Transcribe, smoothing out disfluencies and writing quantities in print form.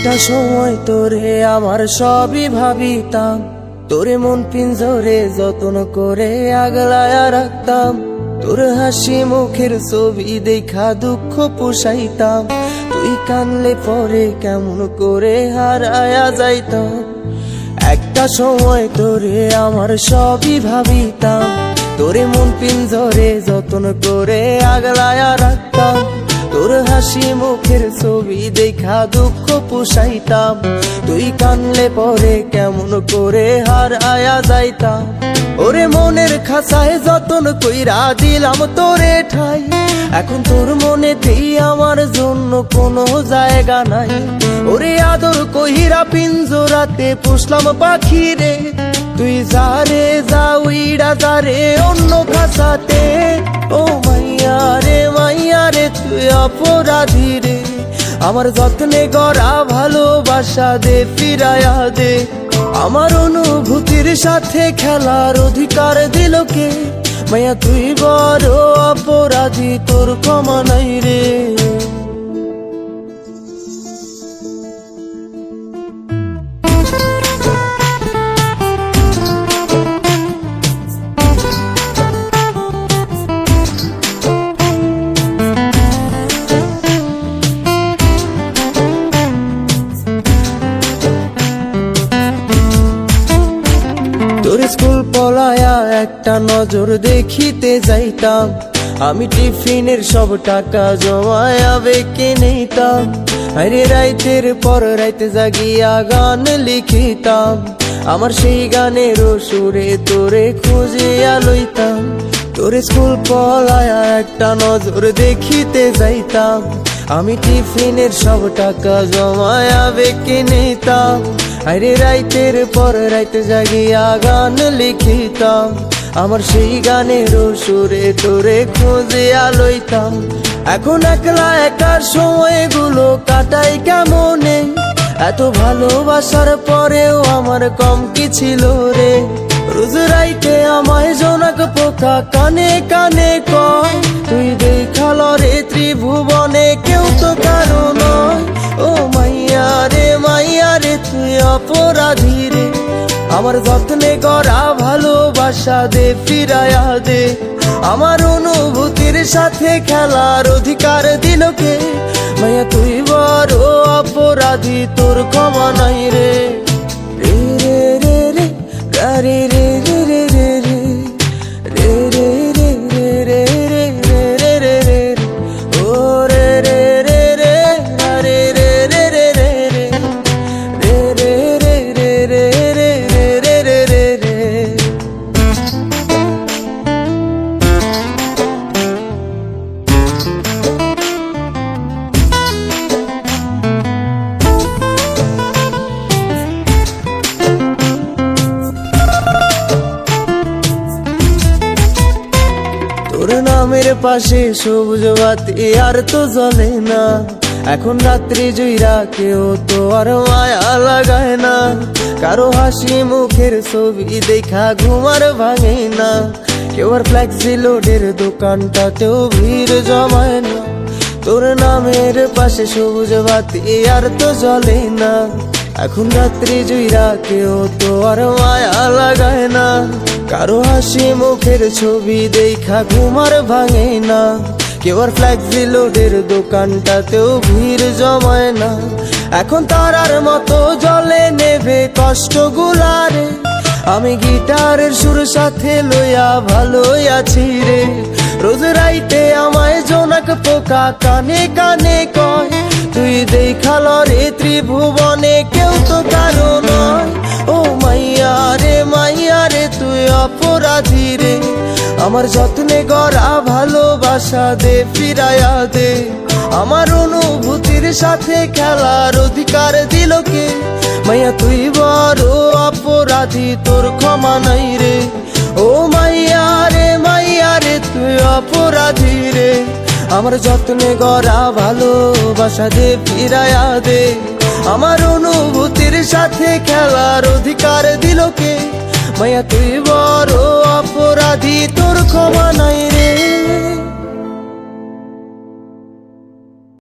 একটা সময় তোরে আমার সবই ভাবিতাম, তোরে মন পিঞ্জরে যত্ন করে আগলায়া রাখতাম। তোর হাসি মুখের ছবি দেখা দুঃখ পোষাইতাম, তুই কানলে পরে কেমন করে হারায়া যাইতাম। একটা সময় তোরে আমার সবই ভাবিতাম, তোরে মন পিঞ্জরে যত্ন করে আগলায়া রাখতাম। তোর হাসি মুখের ছবি দেখা দুঃখ পোষাইতাম, তুই কানলে পরে কেমন করে হারায়া যাইতাম। ওরে মনের খাঁচায় যতন কইরা দিলাম তোরে ঠাই, এখন তোর মনেতেই আমার জন্য কোনো জায়গা নাই। ওরে আদর কইরা পিঞ্জরাতে পুষলাম পাখি রে, তুই যারে যা উইড়া যারে অন্য খাঁচাতে। ও মাইয়া রে তুই অপরাধী রে, আমার যত্নে গড়া ভালোবাসা দে ফিরায়া দে। আমার অনুভূতির সাথে খেলার অধিকার দিল কে? মাইয়া তুই বড় অপরাধী, তোর ক্ষমা নাই রে। তোর স্কুল পলায়া একটা নজর দেখিতে যাইতাম, আমি টিফিনের সব টাকা জমায়া বেঁকে নিতাম। আরে রাইতের পর রাইতে জাগিয়া গান লিখিতাম, আমার সেই গানের সুরে তোরে খুঁজিয়া লইতাম। তোর স্কুল পলায়া একটা নজর দেখিতে যাইতাম, আমি টিফিনের সব টাকা জমায়া বেঁকে নিতাম। আরে রাইতের পর রাইতে জাগিয়া গান লিখিতাম, আমার সেই গানের সুরে তোরে খুঁজিয়া লইতাম। এখন একলা একার সময়গুলো কাটাই কেমনে, এত ভালোবাসার পরেও আমার কম কি ছিল রে। রোজ রাইতে আমায় জোনাক পোকা কানে কানে কয়, তুই দেখাল রে ত্রিভুবনে কেউ তো কারো নয়। ও মাইয়া রে তুই অপরাধী রে, আমার যত্নে গড়া ভালোবাসা দে ফিরায়া দে। আমার অনুভূতির সাথে খেলার অধিকার দিল কে? মাইয়া তুই বড় অপরাধী, তোর ক্ষমা নাই রে। রে রে রে রে রে রে রে রে রে রে রে রে রে রে রে রে রে ও রে রে রে রে রে রে রে রে রে রে রে রে রে রে রে রে রে। তোর নামের পাশে সবুজ বাতি আর তো জ্বলে না, এখন রাত্রি জুইরা কেউ তো আর মায়া লাগায় না। কারো হাসি মুখের ছবি দেখা ঘুমার ভাঙে না, কেউ আর ফ্লেক্সি লোডের দোকানটাতেও ভিড় জমায় না। তোর নামের পাশে সবুজ বাতি আর তো জ্বলে না, এখন রাত্রি জুইরা কেউ তো আর মায়া লাগায় না। কারো হাসি মুখের ছবি দেখা ঘুমার ভাঙে না, কেউ আর ফ্লেক্সি লোডের দোকানটাতেও ভিড় জমায় না। এখন তারার মতো জলে নেবে কষ্ট গুলারে, আমি গিটারের সুর সাথে লইয়া ভালোই আছি রে। রোজ রাইতে আমায় জোনাক পোকা কানে কানে কয়, তুই দেখাল রে ত্রিভুবনে কেউ তো কারো নয়। ও মাইয়া রে তুই অপরাধী রে, আমার যত্নে গড়া ভালোবাসা দে ফিরায়া দে। আমার অনুভূতির সাথে খেলার অধিকার দিল কে? মাইয়া তুই বড় অপরাধী, তোর ক্ষমা নাই রে। ও মাইয়া রে তুই অপরাধী রে, আমার যত্নে গড়া ভালোবাসা দে ফিরায়া দে। আমার অনুভূতির সাথে খেলার অধিকার দিল কে? মাইয়া তুই বড় অপরাধী, তোর ক্ষমা নাই রে।